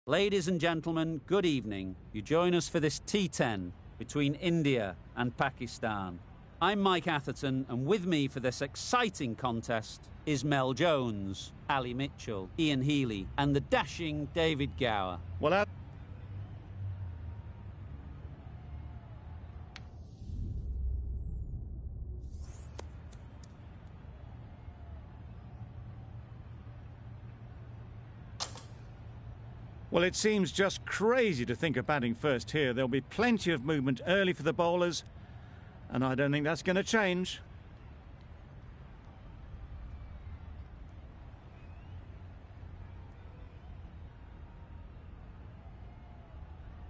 Ladies and gentlemen, good evening. You join us for this T10 between India and Pakistan. I'm Mike Atherton, and with me for this exciting contest is Mel Jones, Ali Mitchell, Ian Healy, and the dashing David Gower. Well, it seems just crazy to think of batting first here. There'll be plenty of movement early for the bowlers, and I don't think that's going to change.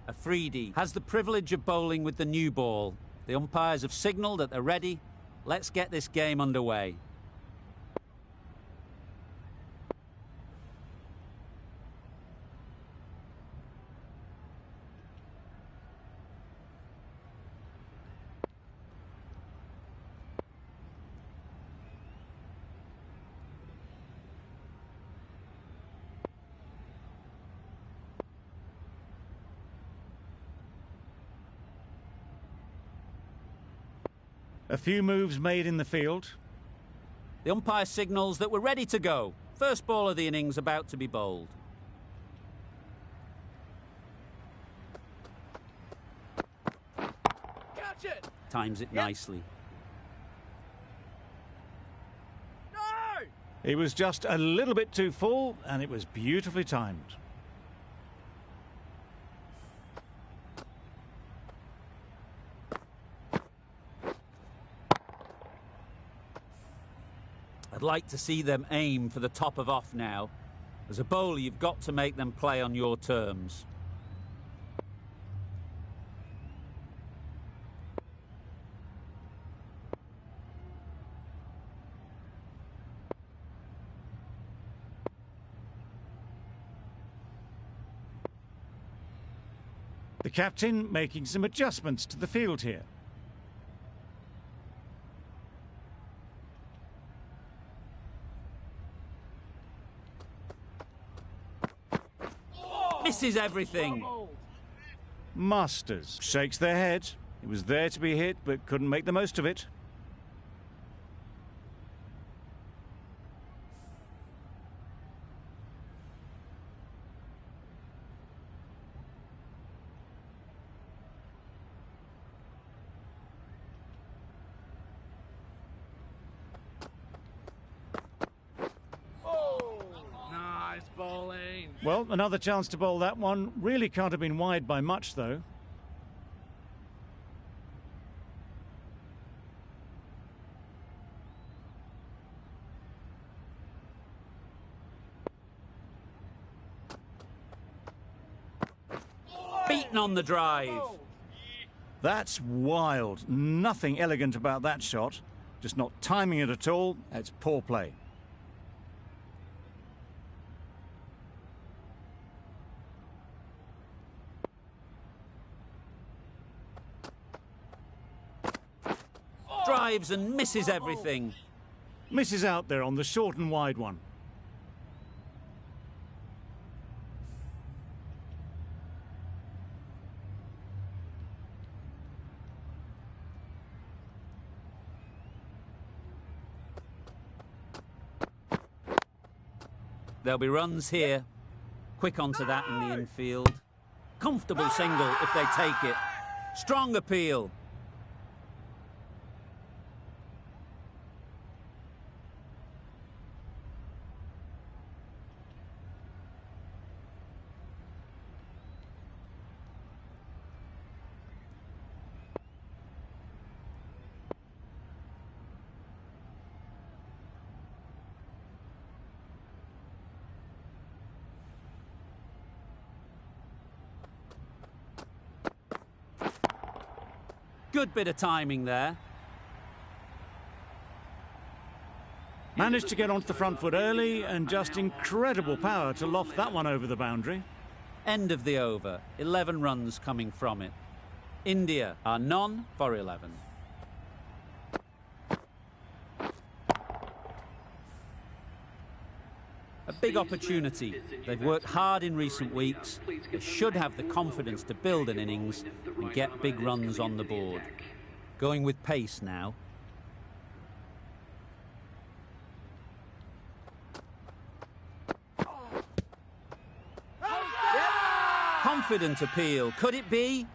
Afridi has the privilege of bowling with the new ball. The umpires have signalled that they're ready. Let's get this game underway. A few moves made in the field. The umpire signals that we're ready to go. First ball of the innings about to be bowled. Catch it! Times it nicely. No! He was just a little bit too full, and it was beautifully timed. I'd like to see them aim for the top of off now. As a bowler, you've got to make them play on your terms. The captain making some adjustments to the field here. Misses everything. Masters shakes their head. It was there to be hit, but couldn't make the most of it. Nice bowling. Well, another chance to bowl that one. Really can't have been wide by much, though. Beaten on the drive. That's wild. Nothing elegant about that shot. Just not timing it at all. It's poor play. Drives and misses everything. Misses out there on the short and wide one. There'll be runs here. Quick onto that in the infield. Comfortable single if they take it. Strong appeal. Good bit of timing there. Managed to get onto the front foot early, and just incredible power to loft that one over the boundary. End of the over. 11 runs coming from it. India are none for 11. A big opportunity. They've worked hard in recent weeks. They should have the confidence to build an innings and get big runs on the board. Going with pace now. Confident appeal. Could it be?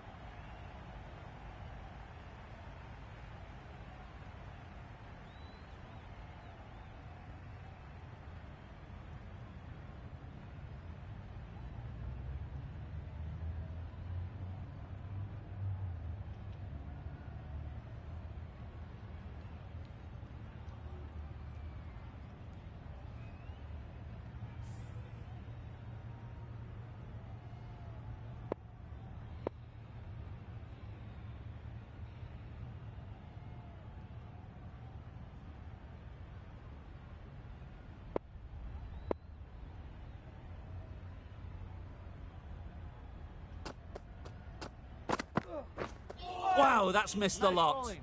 Wow, that's missed the lot.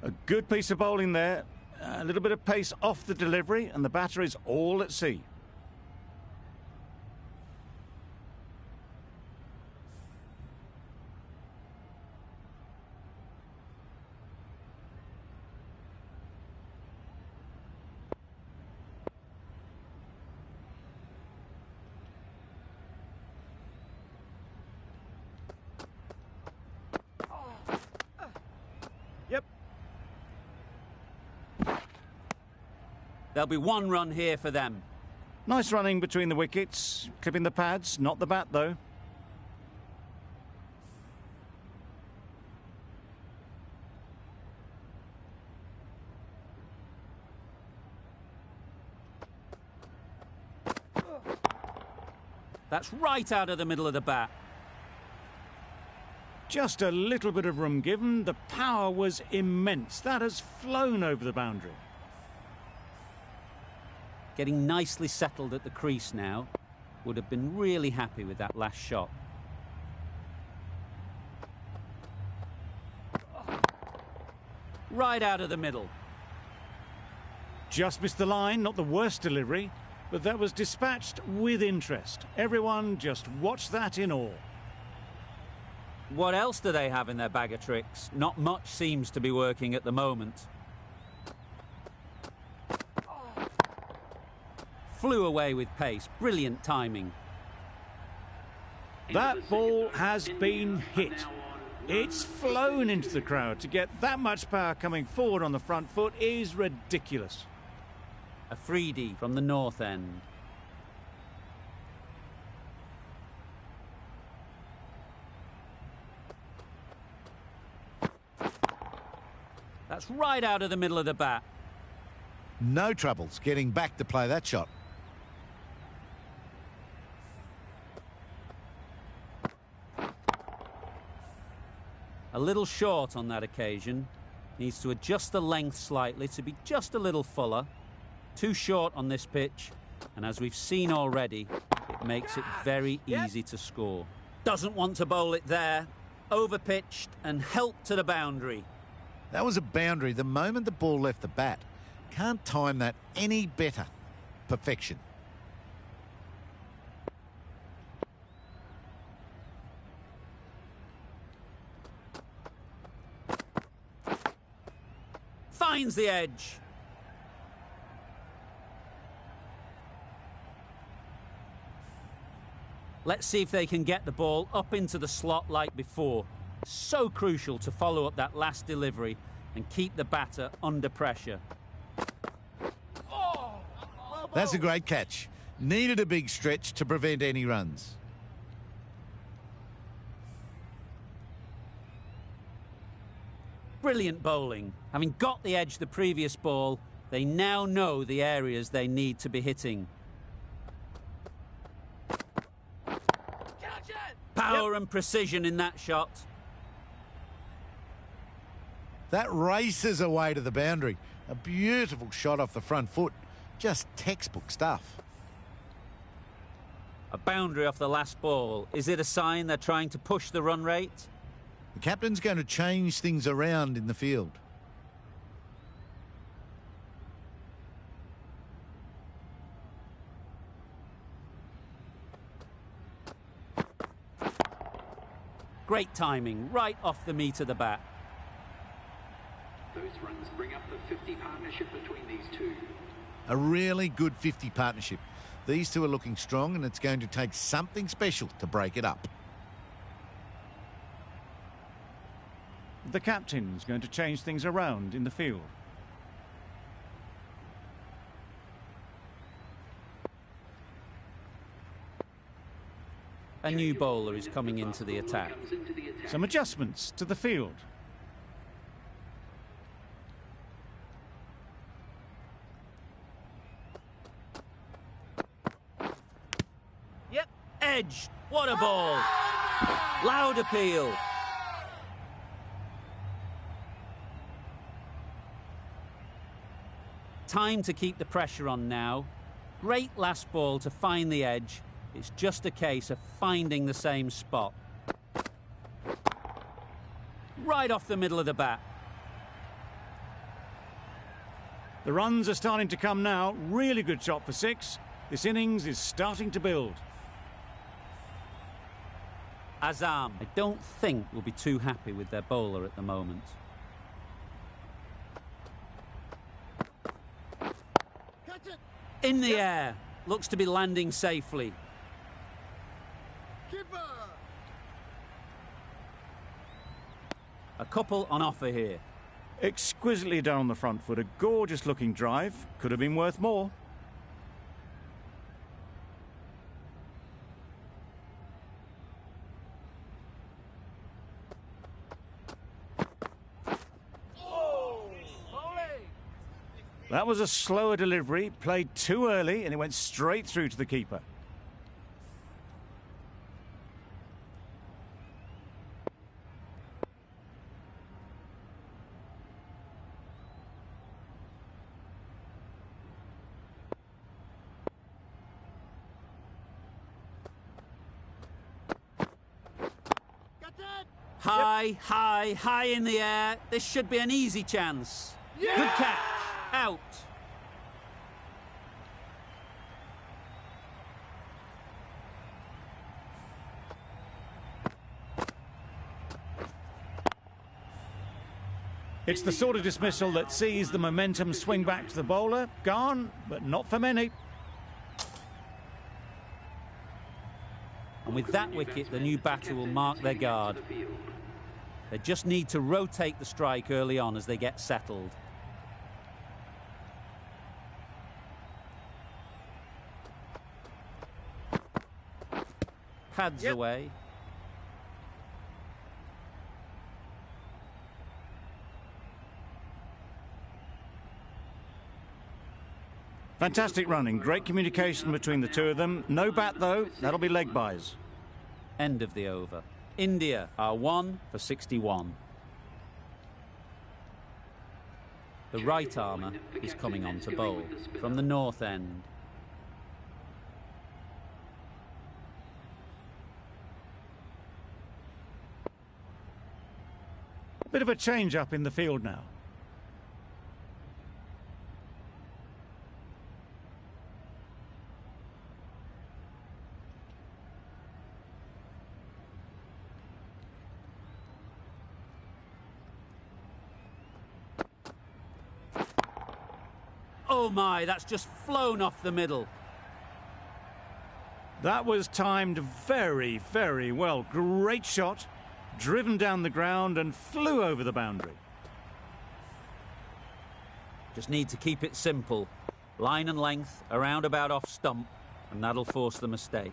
A good piece of bowling there. A little bit of pace off the delivery, and the batter is all at sea. Yep. There'll be one run here for them. Nice running between the wickets, clipping the pads, not the bat though. That's right out of the middle of the bat. Just a little bit of room given. The power was immense. That has flown over the boundary. Getting nicely settled at the crease now. Would have been really happy with that last shot. Right out of the middle. Just missed the line, not the worst delivery, but that was dispatched with interest. Everyone just watched that in awe. What else do they have in their bag of tricks? Not much seems to be working at the moment. Flew away with pace. Brilliant timing. That ball has been hit. It's flown into the crowd. To get that much power coming forward on the front foot is ridiculous. A freebie from the north end. That's right out of the middle of the bat. No troubles getting back to play that shot. A little short on that occasion. Needs to adjust the length slightly to be just a little fuller. Too short on this pitch, and as we've seen already, it makes it very easy to score. Doesn't want to bowl it there. Overpitched and helped to the boundary. That was a boundary the moment the ball left the bat. Can't time that any better. Perfection. Finds the edge. Let's see if they can get the ball up into the slot like before. So crucial to follow up that last delivery and keep the batter under pressure. That's a great catch. Needed a big stretch to prevent any runs. Brilliant bowling. Having got the edge the previous ball, they now know the areas they need to be hitting. Power and precision in that shot. That races away to the boundary. A beautiful shot off the front foot. Just textbook stuff. A boundary off the last ball. Is it a sign they're trying to push the run rate? The captain's going to change things around in the field. Great timing, right off the meat of the bat. Those runs bring up the 50 partnership between these two. A really good 50 partnership. These two are looking strong, and it's going to take something special to break it up. The captain's going to change things around in the field. A new bowler is coming into the attack. Some adjustments to the field. Yep, edge. What a ball. Loud appeal. Time to keep the pressure on now. Great last ball to find the edge. It's just a case of finding the same spot. Right off the middle of the bat. The runs are starting to come now. Really good shot for 6. This innings is starting to build. Azam, I don't think will be too happy with their bowler at the moment. In the air. Looks to be landing safely. A couple on offer here. Exquisitely done on the front foot. A gorgeous looking drive. Could have been worth more. That was a slower delivery, played too early, and it went straight through to the keeper. High, high, high in the air. This should be an easy chance. Yeah! Good catch. Out. It's the sort of dismissal that sees the momentum swing back to the bowler. Gone, but not for many. And with that wicket, the new batter will mark their guard. They just need to rotate the strike early on as they get settled. Pads away. Fantastic running, great communication between the two of them. No bat though, that'll be leg byes. End of the over. India are 1 for 61. The right armour is coming on to bowl from the north end. Bit of a change up in the field now. Oh my, that's just flown off the middle. That was timed very, very well. Great shot, driven down the ground and flew over the boundary. Just need to keep it simple. Line and length, around about off stump, and that'll force the mistake.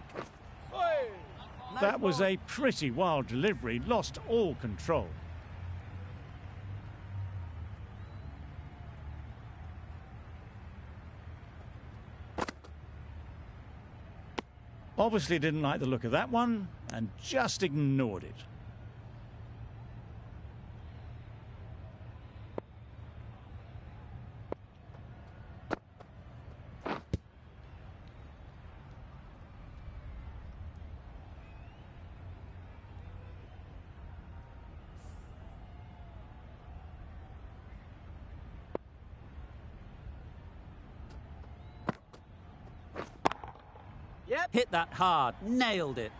That was a pretty wild delivery, lost all control. Obviously didn't like the look of that one and just ignored it. Hit that hard, nailed it.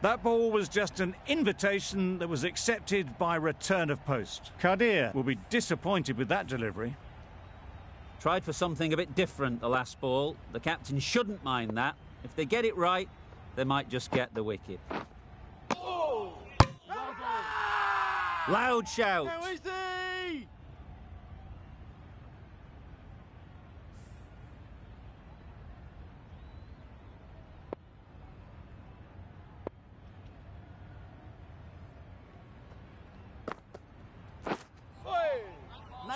That ball was just an invitation that was accepted by return of post. Kadir will be disappointed with that delivery. Tried for something a bit different the last ball. The captain shouldn't mind that. If they get it right, they might just get the wicket. Oh! Loud shout. How is he?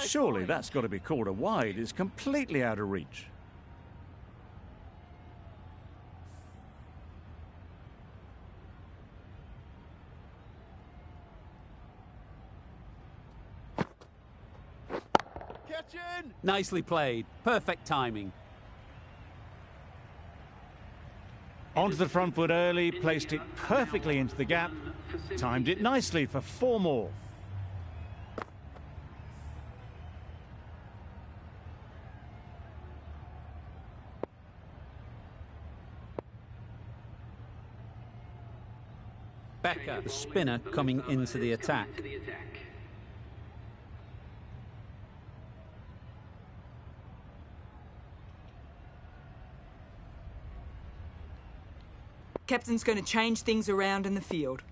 Surely that's got to be called a wide. It's completely out of reach. Catching! Nicely played. Perfect timing. Onto the front foot early, placed it perfectly into the gap, timed it nicely for 4 more. Becker, the spinner, coming into the attack. Captain's going to change things around in the field.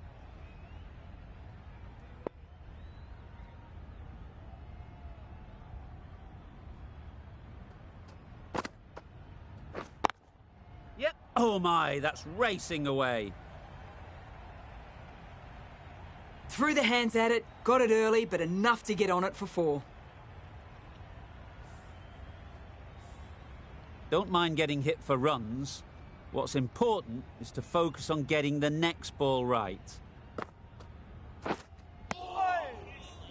Yep. Oh my, that's racing away. Threw the hands at it, got it early, but enough to get on it for 4. Don't mind getting hit for runs. What's important is to focus on getting the next ball right.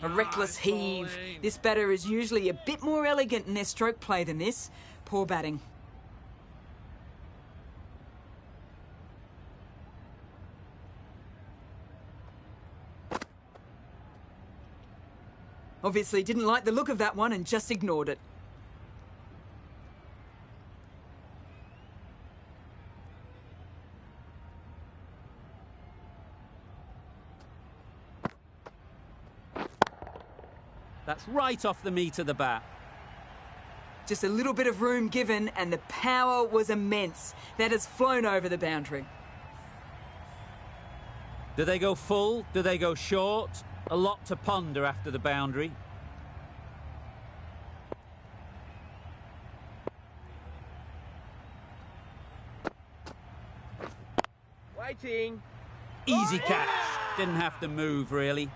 A reckless heave. This batter is usually a bit more elegant in their stroke play than this. Poor batting. Obviously didn't like the look of that one and just ignored it. That's right off the meat of the bat. Just a little bit of room given and the power was immense. That has flown over the boundary. Do they go full? Do they go short? A lot to ponder after the boundary. Waiting. Easy catch. Didn't have to move, really.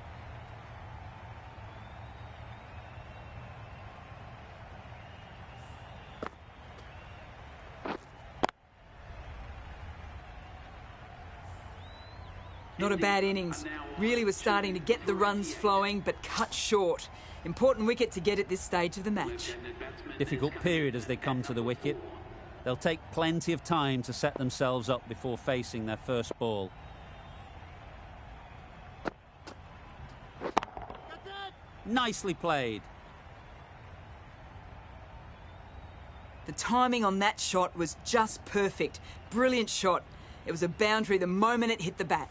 Not a bad innings. Really was starting to get the runs flowing, but cut short. Important wicket to get at this stage of the match. Difficult period as they come to the wicket. They'll take plenty of time to set themselves up before facing their first ball. Nicely played. The timing on that shot was just perfect. Brilliant shot. It was a boundary the moment it hit the bat.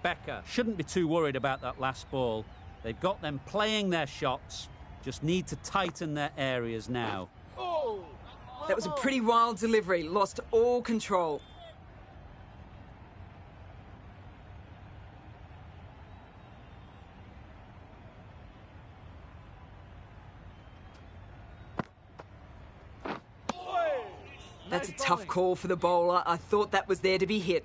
Becker shouldn't be too worried about that last ball. They've got them playing their shots, just need to tighten their areas now. That was a pretty wild delivery, lost all control. That's a tough call for the bowler. I thought that was there to be hit.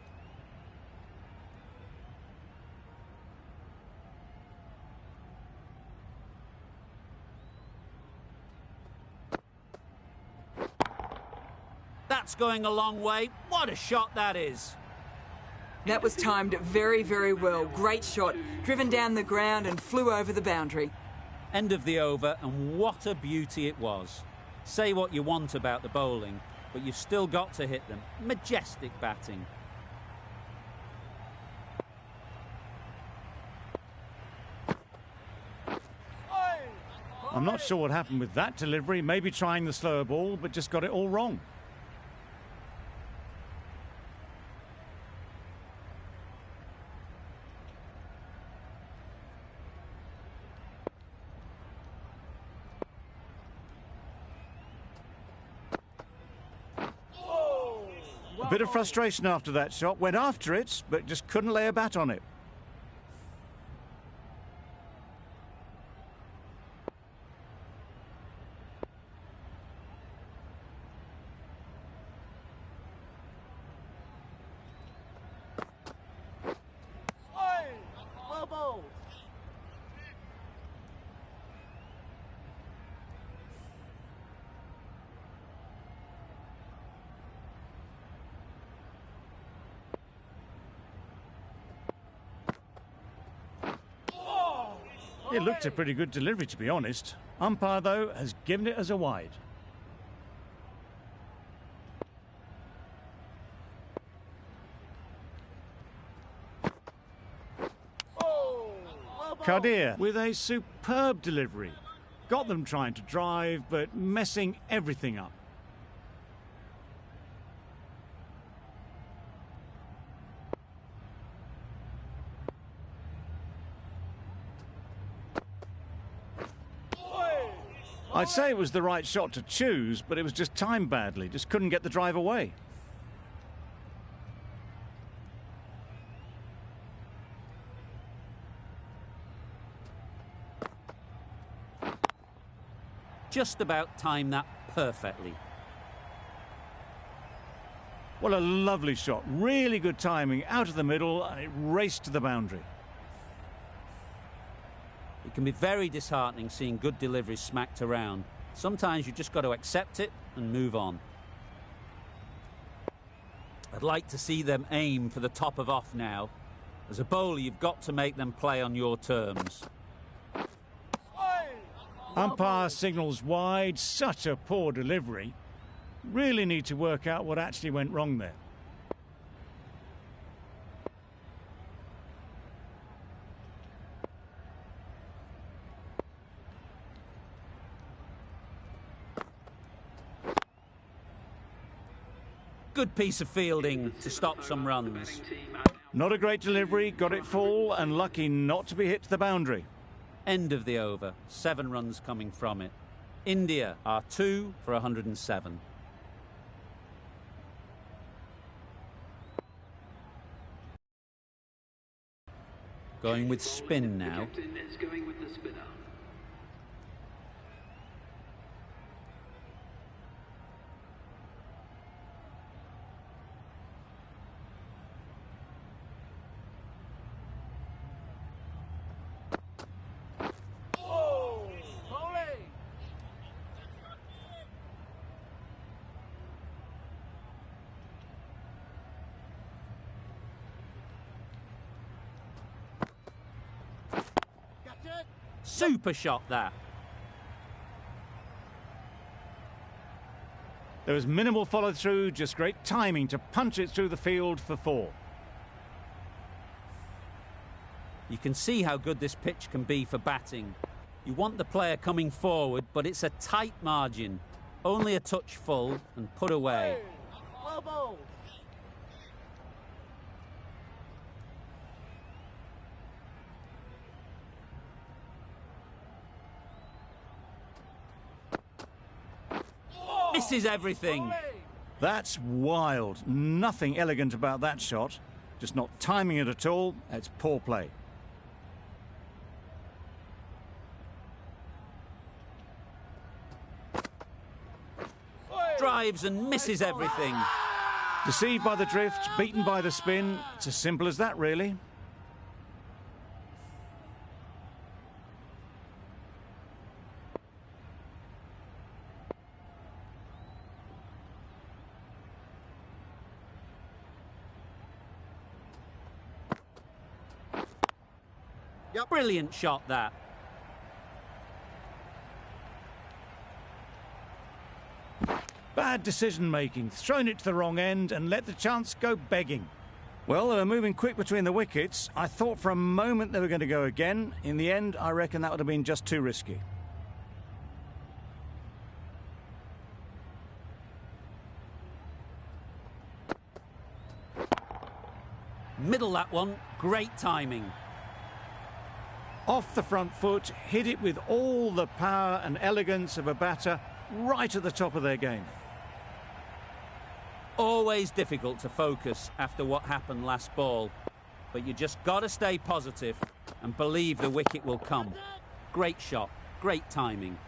That's going a long way. What a shot that is. That was timed very, very well. Great shot. Driven down the ground and flew over the boundary. End of the over, and what a beauty it was. Say what you want about the bowling, but you've still got to hit them. Majestic batting. I'm not sure what happened with that delivery. Maybe trying the slower ball, but just got it all wrong. A bit of frustration after that shot. Went after it, but just couldn't lay a bat on it. Well bowled. It looked a pretty good delivery, to be honest. Umpire, though, has given it as a wide. Kadir with a superb delivery. Got them trying to drive, but messing everything up. I'd say it was the right shot to choose, but it was just timed badly. Just couldn't get the drive away. Just about timed that perfectly. Well, a lovely shot. Really good timing. Out of the middle, and it raced to the boundary. It can be very disheartening seeing good deliveries smacked around. Sometimes you've just got to accept it and move on. I'd like to see them aim for the top of off now. As a bowler, you've got to make them play on your terms. Umpire signals wide. Such a poor delivery. Really need to work out what actually went wrong there. Good piece of fielding to stop some runs. Not a great delivery, got it full and lucky not to be hit to the boundary. End of the over, 7 runs coming from it. India are 2 for 107. Going with spin now. Super shot that. There was minimal follow through, just great timing to punch it through the field for 4. You can see how good this pitch can be for batting. You want the player coming forward, but it's a tight margin. Only a touch full and put away. Well bowled. Misses everything. That's wild. Nothing elegant about that shot. Just not timing it at all. It's poor play. Drives and misses everything. Deceived by the drift, beaten by the spin. It's as simple as that, really. Brilliant shot that. Bad decision making, thrown it to the wrong end and let the chance go begging. Well, they were moving quick between the wickets. I thought for a moment they were going to go again. In the end, I reckon that would have been just too risky. Middle that one, great timing. Off the front foot, hit it with all the power and elegance of a batter right at the top of their game. Always difficult to focus after what happened last ball, but you just got to stay positive and believe the wicket will come. Great shot, great timing.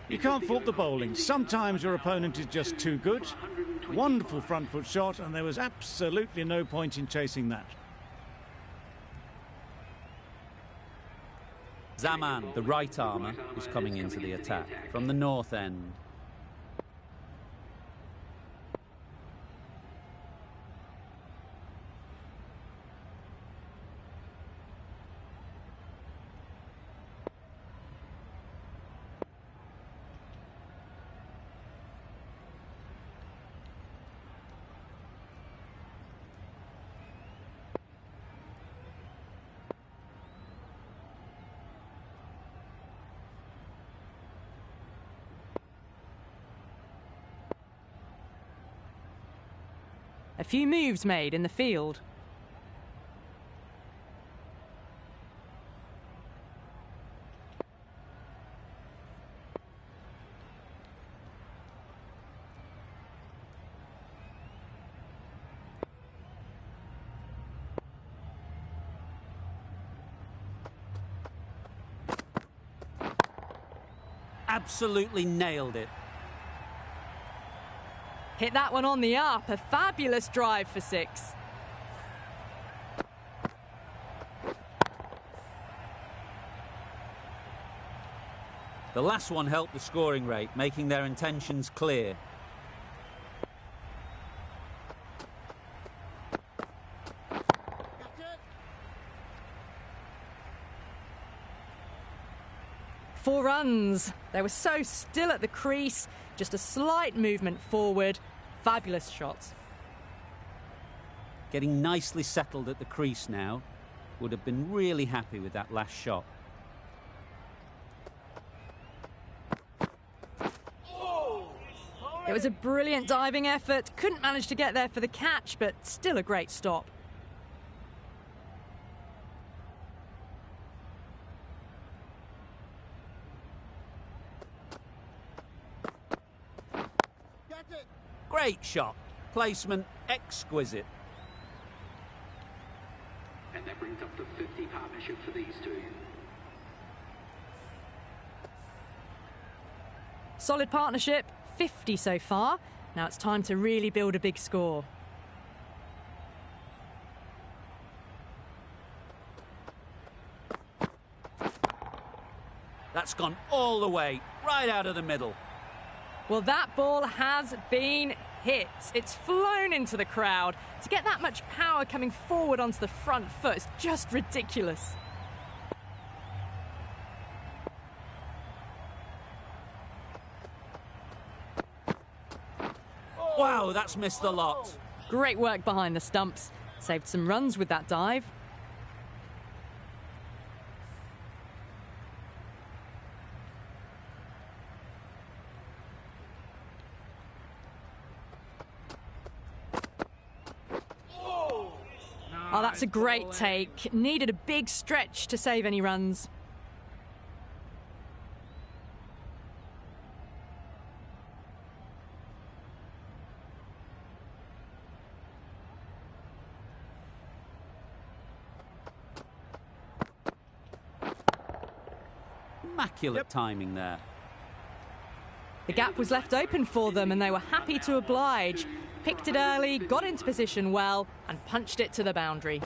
You can't fault the bowling. Sometimes your opponent is just too good. Wonderful front foot shot, and there was absolutely no point in chasing that. Zaman, the right armour, is coming into the attack from the north end. A few moves made in the field. Absolutely nailed it. Hit that one on the up. A fabulous drive for 6. The last one helped the scoring rate, making their intentions clear. Four runs. They were so still at the crease. Just a slight movement forward. Fabulous shots. Getting nicely settled at the crease now. Would have been really happy with that last shot. It was a brilliant diving effort. Couldn't manage to get there for the catch, but still a great stop. Great shot. Placement exquisite. And that brings up the 50 partnership for these two. Solid partnership, 50 so far. Now it's time to really build a big score. That's gone all the way, right out of the middle. Well, that ball has been hit. It's flown into the crowd. To get that much power coming forward onto the front foot is just ridiculous. Wow, that's missed the lot. Great work behind the stumps. Saved some runs with that dive. Oh, that's a great take. Needed a big stretch to save any runs. Immaculate timing there. The gap was left open for them and they were happy to oblige. Picked it early, got into position well and punched it to the boundary.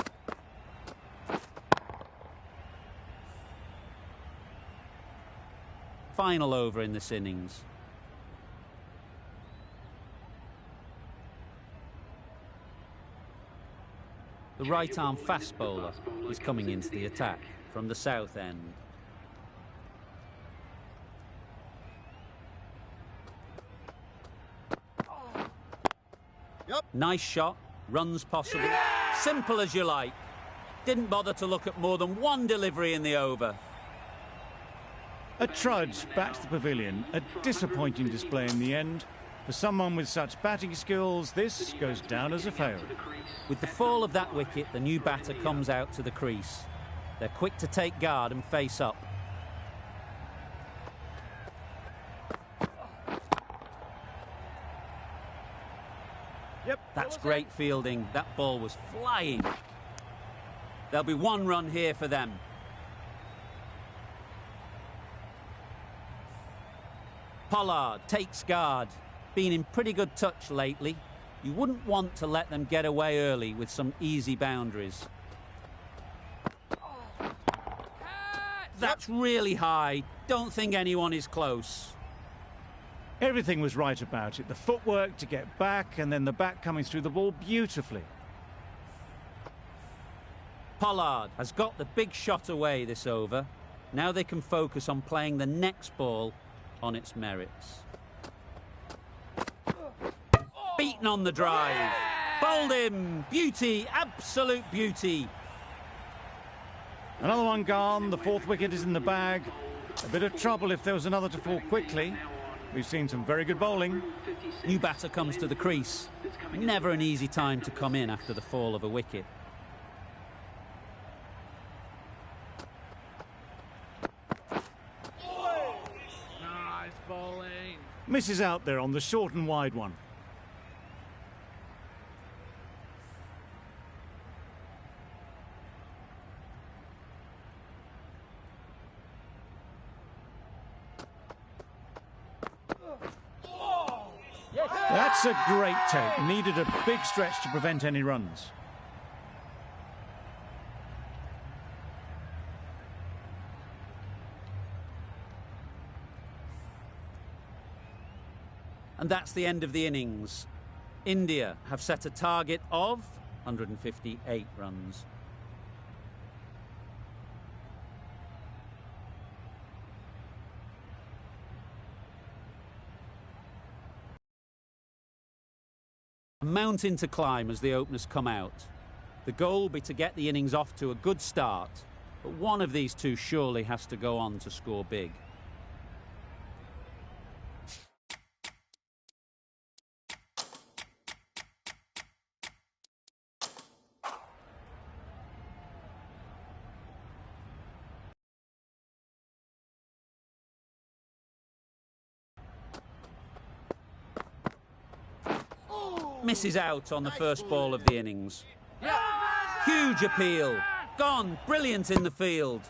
Final over in this innings. The right-arm fast bowler is coming into the attack from the south end. Nice shot, runs possible. Yeah! Simple as you like. Didn't bother to look at more than one delivery in the over. A trudge back to the pavilion. A disappointing display in the end. For someone with such batting skills, this goes down as a fail. With the fall of that wicket, the new batter comes out to the crease. They're quick to take guard and face up. Yep. That's great fielding. That ball was flying. There'll be one run here for them. Pollard takes guard. Been in pretty good touch lately. You wouldn't want to let them get away early with some easy boundaries. That's really high. Don't think anyone is close. Everything was right about it. The footwork to get back and then the back coming through the ball beautifully. Pollard has got the big shot away this over. Now they can focus on playing the next ball on its merits. Beaten on the drive. Bowled him. Beauty. Absolute beauty. Another one gone. The fourth wicket is in the bag. A bit of trouble if there was another to fall quickly. We've seen some very good bowling. New batter comes to the crease. Never an easy time to come in after the fall of a wicket. Nice bowling. Misses out there on the short and wide one. That's a great take. Needed a big stretch to prevent any runs. And that's the end of the innings. India have set a target of 158 runs. A mountain to climb as the openers come out. The goal will be to get the innings off to a good start, but one of these two surely has to go on to score big. Misses out on the first ball of the innings. Huge appeal. Gone. Brilliant in the field.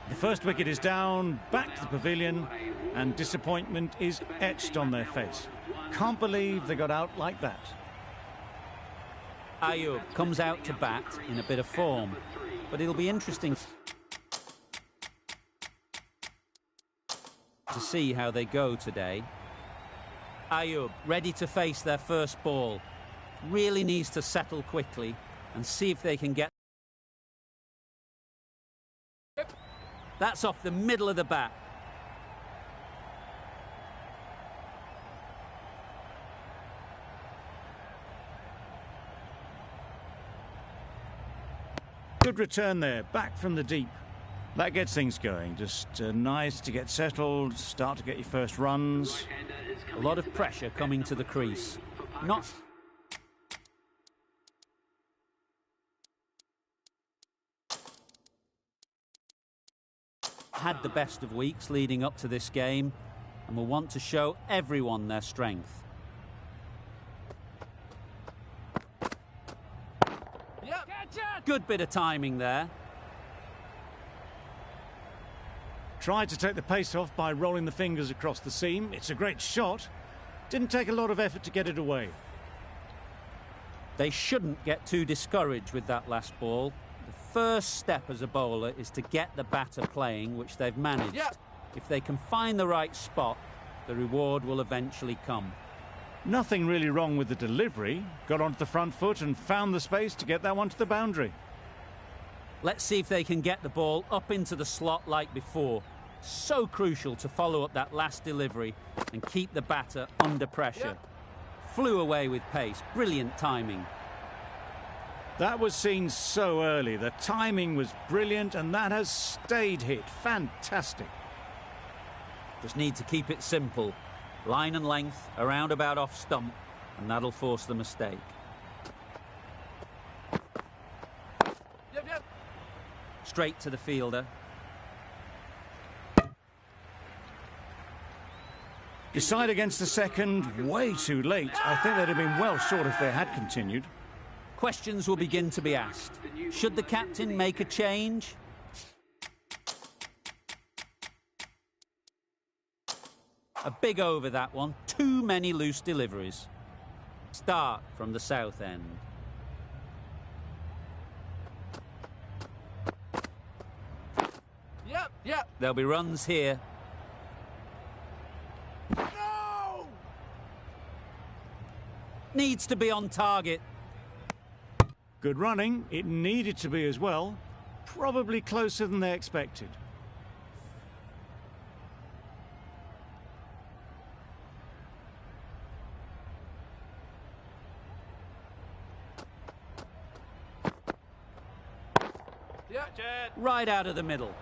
The first wicket is down, back to the pavilion, and disappointment is etched on their face. Can't believe they got out like that. Ayub comes out to bat in a bit of form, but it'll be interesting to see how they go today. Ayub ready to face their first ball. Really needs to settle quickly and see if they can get... That's off the middle of the bat. Good return there, back from the deep. That gets things going. Just nice to get settled, start to get your first runs. A lot of pressure coming to the crease. Not... had the best of weeks leading up to this game and will want to show everyone their strength. Good bit of timing there. Tried to take the pace off by rolling the fingers across the seam. It's a great shot. Didn't take a lot of effort to get it away. They shouldn't get too discouraged with that last ball. The first step as a bowler is to get the batter playing, which they've managed. If they can find the right spot, the reward will eventually come. Nothing really wrong with the delivery. Got onto the front foot and found the space to get that one to the boundary. Let's see if they can get the ball up into the slot like before. So crucial to follow up that last delivery and keep the batter under pressure. Flew away with pace. Brilliant timing. That was seen so early. The timing was brilliant and that has stayed hit. Fantastic. Just need to keep it simple. Line and length, around about off stump, and that'll force the mistake. Straight to the fielder. Decide against the second, way too late. I think they'd have been well short if they had continued. Questions will begin to be asked. Should the captain make a change? A big over, that one. Too many loose deliveries. Start from the south end. Yep. There'll be runs here. No! Needs to be on target. Good running. It needed to be as well. Probably closer than they expected. Right out of the middle.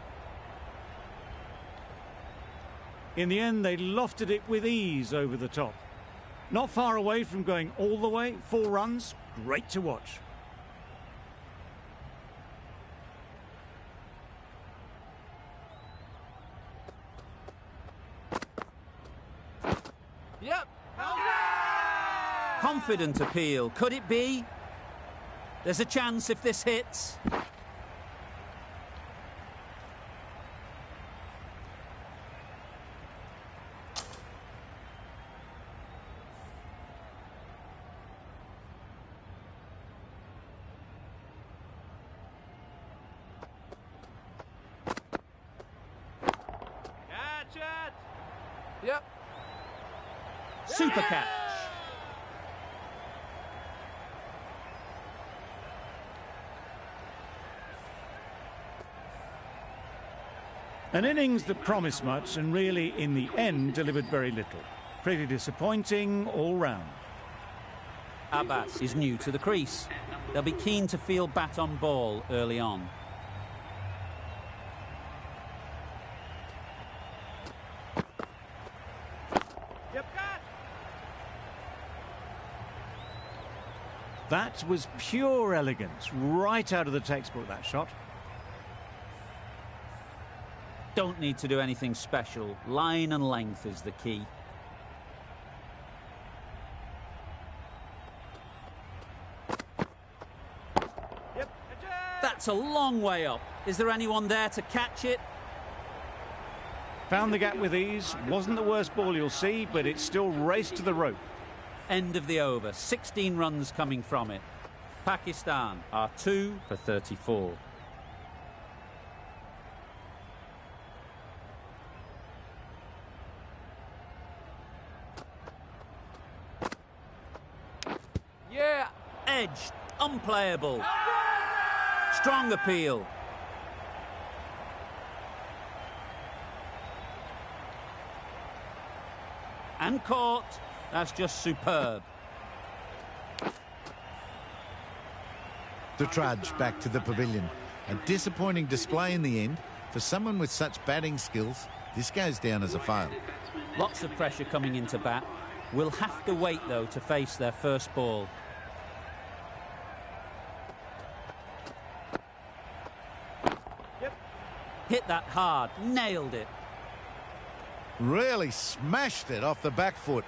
In the end, they lofted it with ease over the top. Not far away from going all the way. 4 runs. Great to watch. Yep. Confident appeal. Could it be? There's a chance if this hits. Catch it. Yep. Super catch. An innings that promised much and really, in the end, delivered very little. Pretty disappointing all round. Abbas is new to the crease. They'll be keen to field bat on ball early on. That was pure elegance, right out of the textbook, that shot. Don't need to do anything special. Line and length is the key. That's a long way up. Is there anyone there to catch it? Found the gap with ease. Wasn't the worst ball you'll see, but it still raced to the rope. End of the over. 16 runs coming from it. Pakistan are 2 for 34. Yeah. Edged. Unplayable. Strong appeal. And caught. That's just superb. The trudge back to the pavilion. A disappointing display in the end. For someone with such batting skills, this goes down as a fail. Lots of pressure coming into bat. Will have to wait, though, to face their first ball. Hit that hard. Nailed it. Really smashed it off the back foot.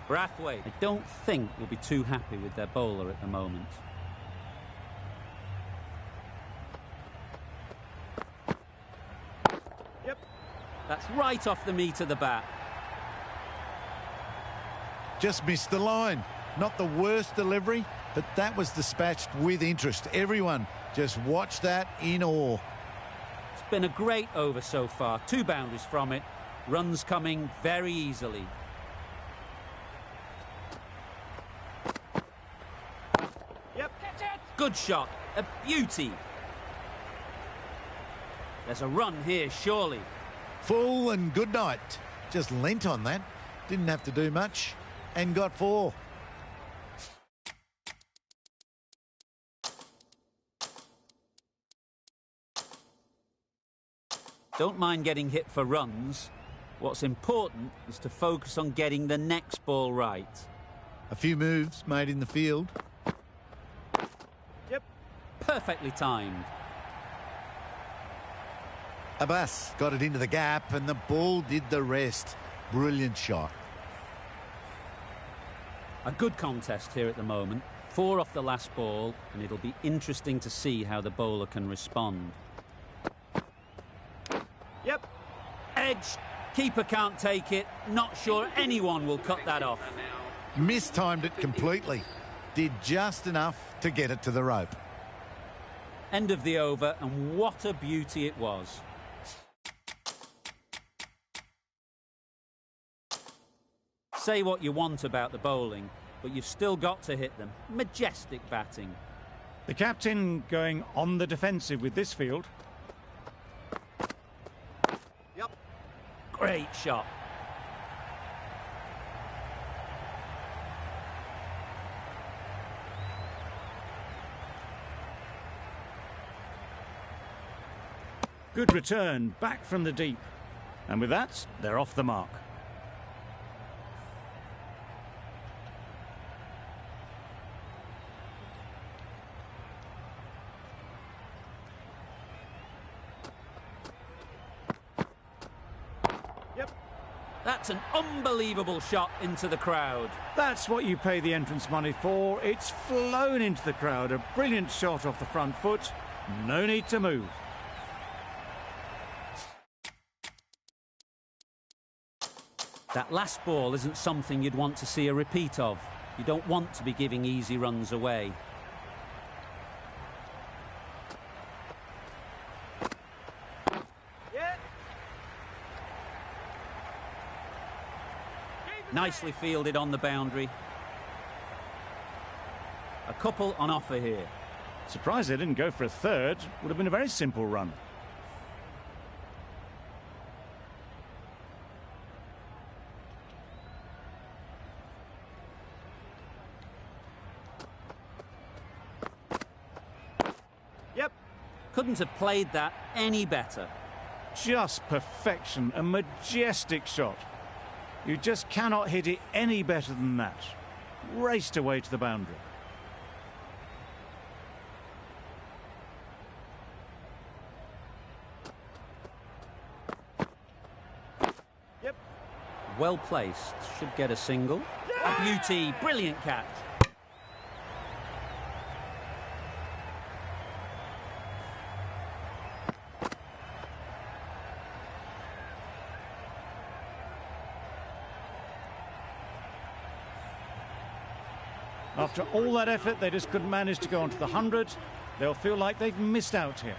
Brathwaite, I don't think will be too happy with their bowler at the moment. That's right off the meat of the bat. Just missed the line. Not the worst delivery, but that was dispatched with interest. Everyone just watched that in awe. It's been a great over so far. 2 boundaries from it. Runs coming very easily. Good shot. A beauty. There's a run here, surely. Full and good night. Just lent on that. Didn't have to do much. And got 4. Don't mind getting hit for runs. What's important is to focus on getting the next ball right. A few moves made in the field. Perfectly timed. Abbas got it into the gap and the ball did the rest. Brilliant shot. A good contest here at the moment. 4 off the last ball, and it'll be interesting to see how the bowler can respond. Yep. Edge. Keeper can't take it. Not sure anyone will cut that off. Mistimed it completely. Did just enough to get it to the rope. End of the over, and what a beauty it was. Say what you want about the bowling, but you've still got to hit them. Majestic batting. The captain going on the defensive with this field. Yep. Great shot. Good return, back from the deep. And with that, they're off the mark. That's an unbelievable shot into the crowd. That's what you pay the entrance money for. It's flown into the crowd. A brilliant shot off the front foot. No need to move. That last ball isn't something you'd want to see a repeat of. You don't want to be giving easy runs away. Nicely fielded on the boundary. A couple on offer here. Surprised they didn't go for a third. Would have been a very simple run. Yep. Couldn't have played that any better. Just perfection. A majestic shot. You just cannot hit it any better than that. Raced away to the boundary. Yep. Well placed. Should get a single. A beauty. Brilliant catch. After all that effort, they just couldn't manage to go onto the 100. They'll feel like they've missed out here.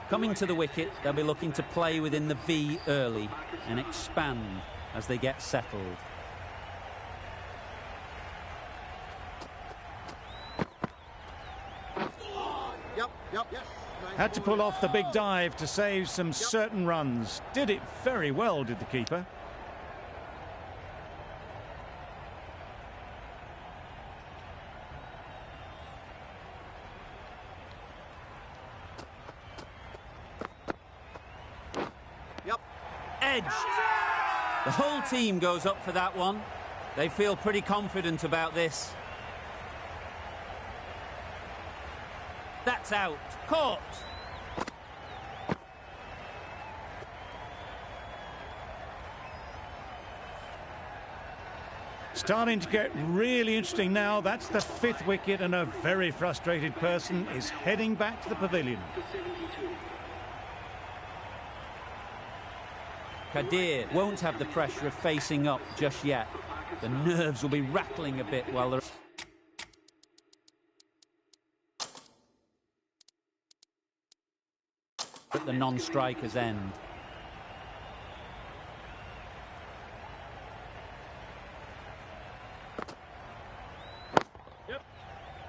Coming to the wicket, they'll be looking to play within the V early and expand as they get settled. Yep. Had to pull off the big dive to save some certain runs. Did it very well, did the keeper. Edge. The whole team goes up for that one. They feel pretty confident about this. That's out. Caught. Starting to get really interesting now. That's the 5th wicket, and a very frustrated person is heading back to the pavilion. Kadir won't have the pressure of facing up just yet. The nerves will be rattling a bit while they're at the non-striker's end.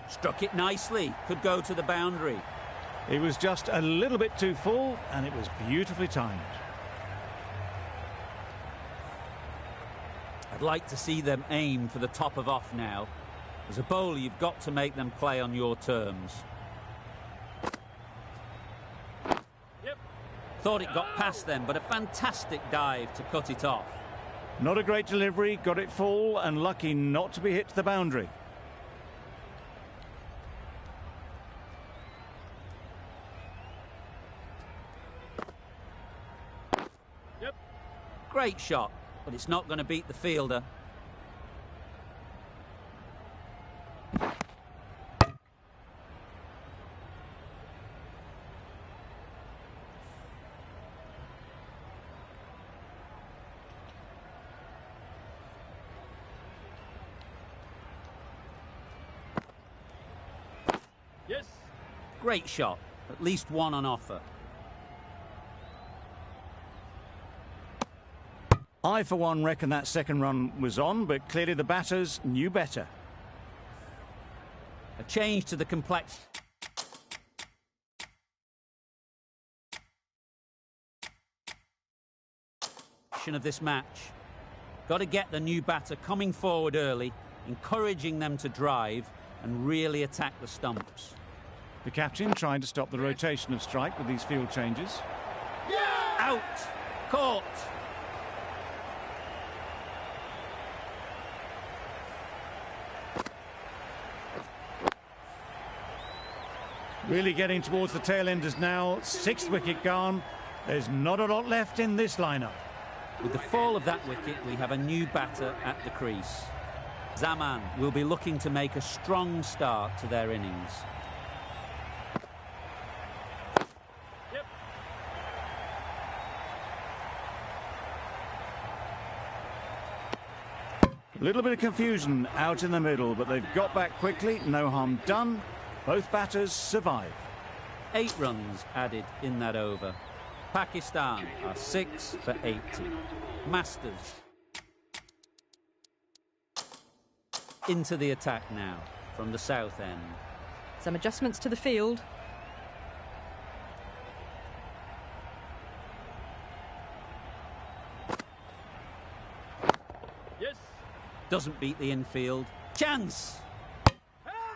Struck it nicely. Could go to the boundary. He was just a little bit too full, and it was beautifully timed. I'd like to see them aim for the top of off now. As a bowler, you've got to make them play on your terms. Thought it got past them, but a fantastic dive to cut it off. Not a great delivery, got it full, and lucky not to be hit to the boundary. Yep. Great shot, but it's not going to beat the fielder. Yes. Great shot, at least one on offer. I, for one, reckon that second run was on, but clearly the batters knew better. A change to the complexion of this match. Got to get the new batter coming forward early, encouraging them to drive and really attack the stumps. The captain trying to stop the rotation of strike with these field changes. Out! Caught! Really getting towards the tail enders now. Sixth wicket gone. There's not a lot left in this lineup. With the fall of that wicket, we have a new batter at the crease. Zaman will be looking to make a strong start to their innings. Yep. A little bit of confusion out in the middle, but they've got back quickly. No harm done. Both batters survive. 8 runs added in that over. Pakistan are 6 for 80. Masters into the attack now from the south end. Some adjustments to the field. Yes. Doesn't beat the infield. Chance!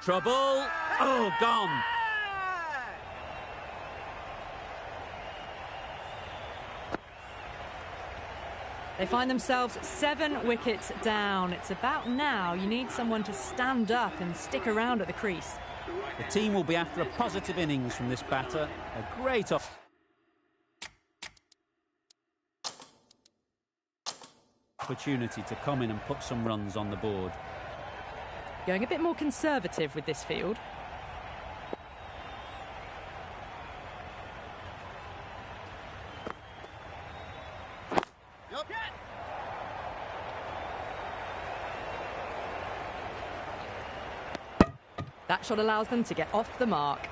Trouble! Oh, gone! They find themselves 7 wickets down. It's about now you need someone to stand up and stick around at the crease. The team will be after a positive innings from this batter. A great opportunity to come in and put some runs on the board. Going a bit more conservative with this field. Yep. That shot allows them to get off the mark.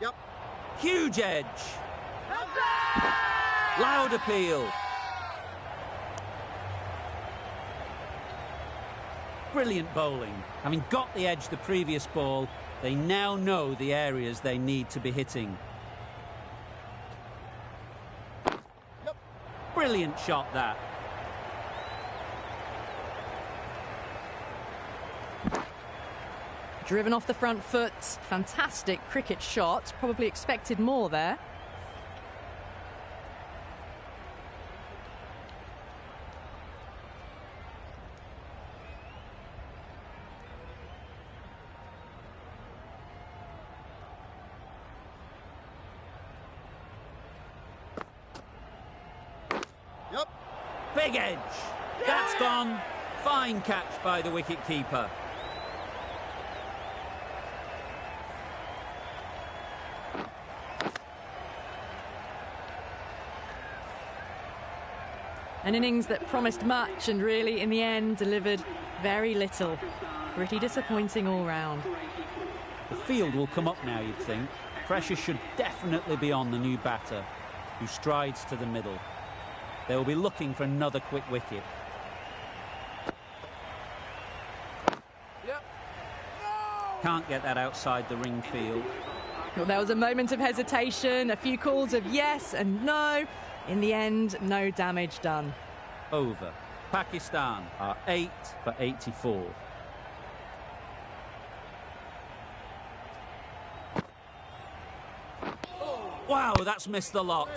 Yep. Huge edge! Loud appeal! Brilliant bowling. Having got the edge the previous ball, they now know the areas they need to be hitting. Yep. Brilliant shot, that. Driven off the front foot. Fantastic cricket shot. Probably expected more there. Yep. Big edge. That's gone. Fine catch by the wicket-keeper. An innings that promised much and really, in the end, delivered very little. Pretty disappointing all round. The field will come up now, you'd think. Pressure should definitely be on the new batter, who strides to the middle. They will be looking for another quick wicket. Yep. Can't get that outside the ring field. Well, there was a moment of hesitation, a few calls of yes and no. In the end, no damage done. Over. Pakistan are 8 for 84. Wow, that's missed the lot.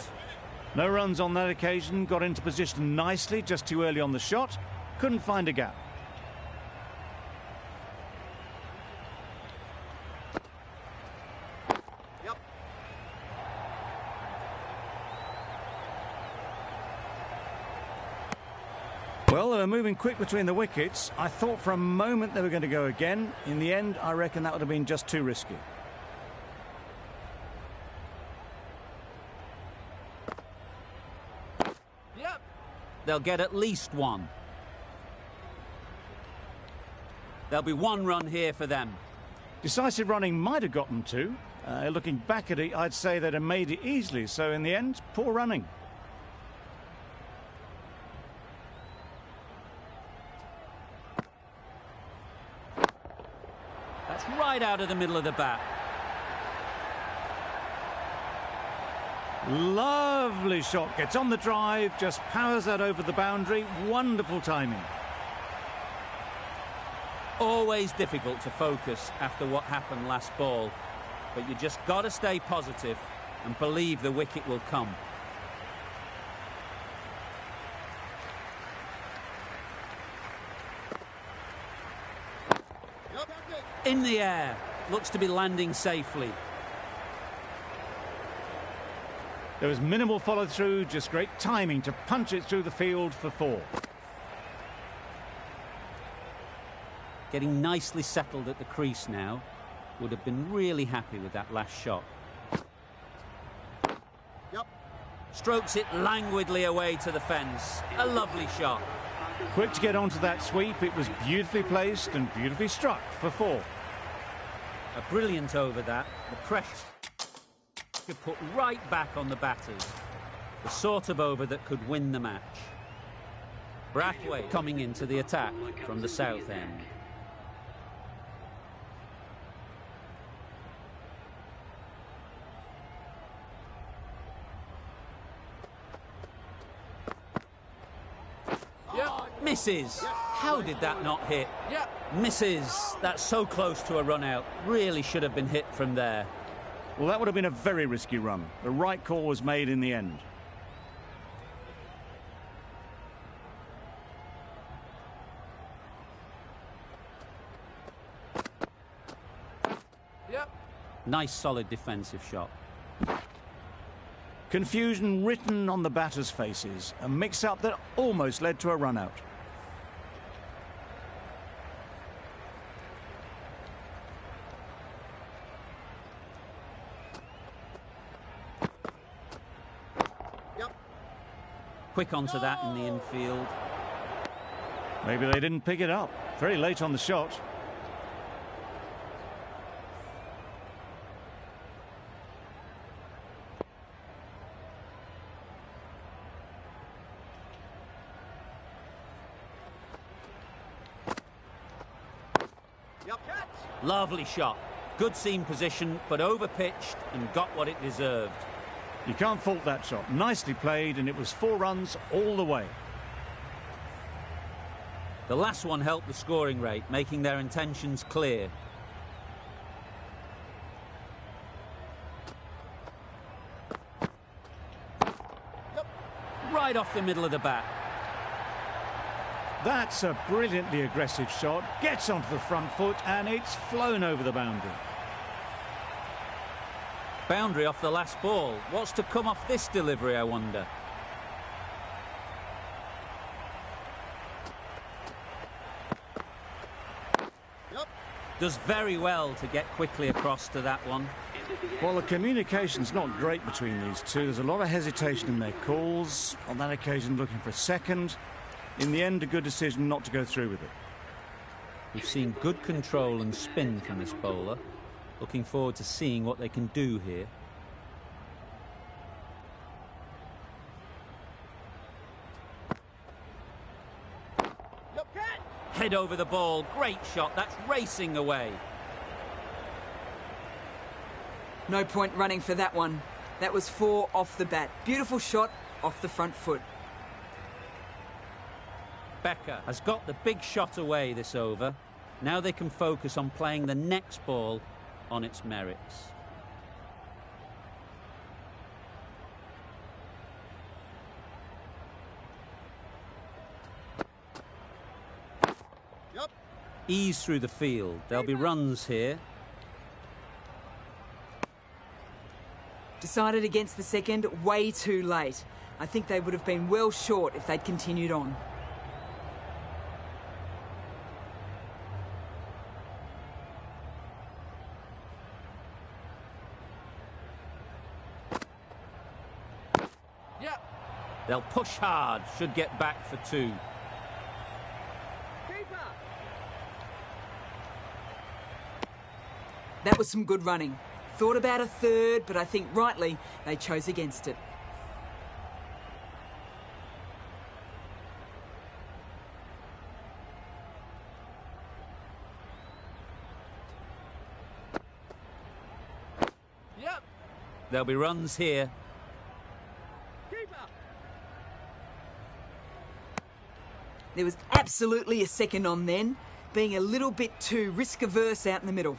No runs on that occasion, got into position nicely, just too early on the shot. Couldn't find a gap. Yep. Well, they were moving quick between the wickets. I thought for a moment they were going to go again. In the end, I reckon that would have been just too risky. Yep. They'll get at least one. There'll be one run here for them. Decisive running might have gotten two. Looking back at it, I'd say they'd have made it easily. So in the end, poor running. That's right out of the middle of the bat. Lovely shot. Gets on the drive, just powers that over the boundary. Wonderful timing. Always difficult to focus after what happened last ball, but you just got to stay positive and believe the wicket will come. Yep. In the air, looks to be landing safely. There was minimal follow-through, just great timing to punch it through the field for four. Getting nicely settled at the crease now. Would have been really happy with that last shot. Yep. Strokes it languidly away to the fence. A lovely shot. Quick to get onto that sweep. It was beautifully placed and beautifully struck for four. A brilliant over that. The pressure could put right back on the batters. The sort of over that could win the match. Brathwaite coming into the attack from the south end. Misses. How did that not hit? Misses. That's so close to a run out. Really should have been hit from there. Well, that would have been a very risky run. The right call was made in the end. Yep. Nice solid defensive shot. Confusion written on the batters' faces. A mix-up that almost led to a run-out. Quick onto that in the infield. Maybe they didn't pick it up. Very late on the shot. Yep. Lovely shot. Good seam position, but over-pitched and got what it deserved. You can't fault that shot. Nicely played, and it was 4 runs all the way. The last one helped the scoring rate, making their intentions clear. Yep. Right off the middle of the bat. That's a brilliantly aggressive shot. Gets onto the front foot, and it's flown over the boundary. Boundary off the last ball. What's to come off this delivery, I wonder? Yep. Does very well to get quickly across to that one. Well, the communication's not great between these two. There's a lot of hesitation in their calls. On that occasion, looking for a second. In the end, a good decision not to go through with it. We've seen good control and spin from this bowler. Looking forward to seeing what they can do here. Yep. Head over the ball. Great shot. That's racing away. No point running for that one. That was 4 off the bat. Beautiful shot off the front foot. Becker has got the big shot away this over. Now they can focus on playing the next ball on its merits. Ease through the field. There'll be runs here. Decided against the second way too late. I think they would have been well short if they'd continued on. They'll push hard, should get back for 2. That was some good running. Thought about a third, but I think rightly they chose against it. There'll be runs here. There was absolutely a second on then, being a little bit too risk-averse out in the middle.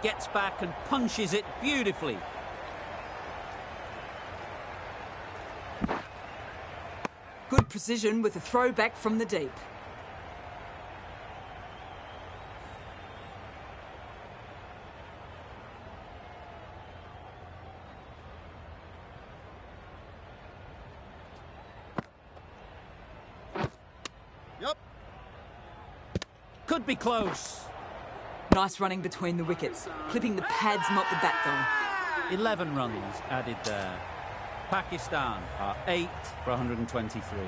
Gets back and punches it beautifully. Good precision with a throwback from the deep. Yep. Could be close. Nice running between the wickets. Clipping the pads, not the bat though. 11 runs added there. Pakistan are 8 for 123.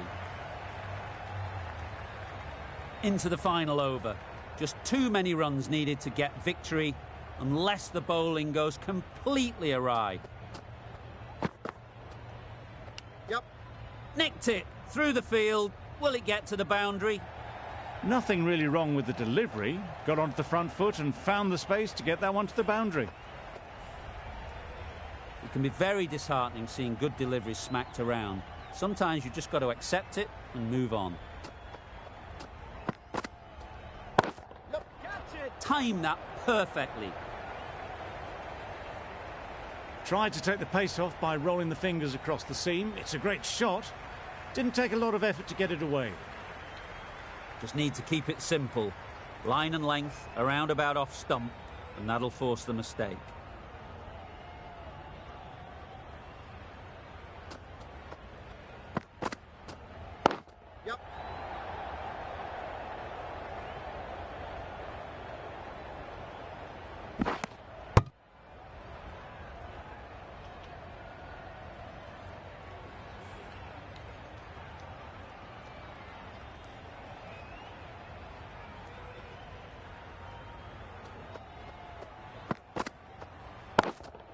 Into the final over. Just too many runs needed to get victory, unless the bowling goes completely awry. Yep. Nicked it through the field. Will it get to the boundary? Nothing really wrong with the delivery. Got onto the front foot and found the space to get that one to the boundary. It can be very disheartening seeing good deliveries smacked around. Sometimes you just got to accept it and move on. Yep. Catch it. Time that perfectly. Tried to take the pace off by rolling the fingers across the seam. It's a great shot. Didn't take a lot of effort to get it away. Just need to keep it simple. Line and length, around about off stump, and that'll force the mistake. Yep.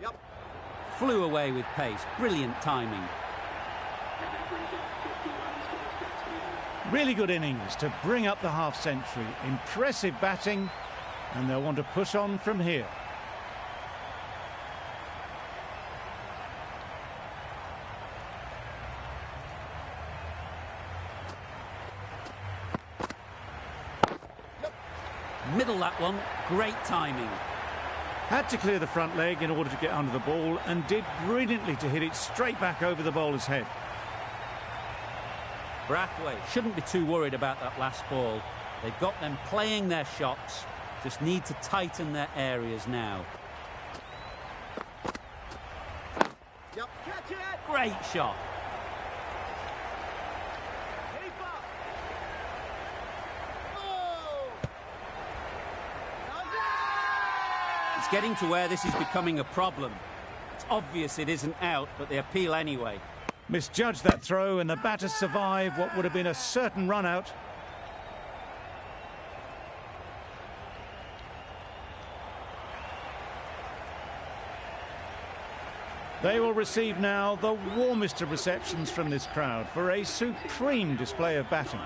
Yep. Flew away with pace. Brilliant timing. Really good innings to bring up the half-century. Impressive batting, and they'll want to push on from here. Middle that one. Great timing. Had to clear the front leg in order to get under the ball, and did brilliantly to hit it straight back over the bowler's head. Brathwaite shouldn't be too worried about that last ball. They've got them playing their shots. Just need to tighten their areas now. Yep. Catch it. Great shot. Keep up. Oh. It's getting to where this is becoming a problem. It's obvious it isn't out, but they appeal anyway. Misjudged that throw, and the batters survived what would have been a certain run-out. They will receive now the warmest of receptions from this crowd for a supreme display of batting.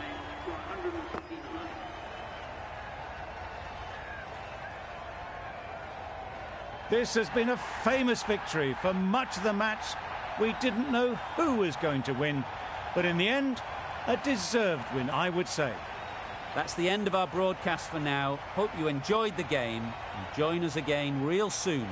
This has been a famous victory. For much of the match, we didn't know who was going to win, but in the end, A deserved win, I would say. That's the end of our broadcast for now. Hope you enjoyed the game and join us again real soon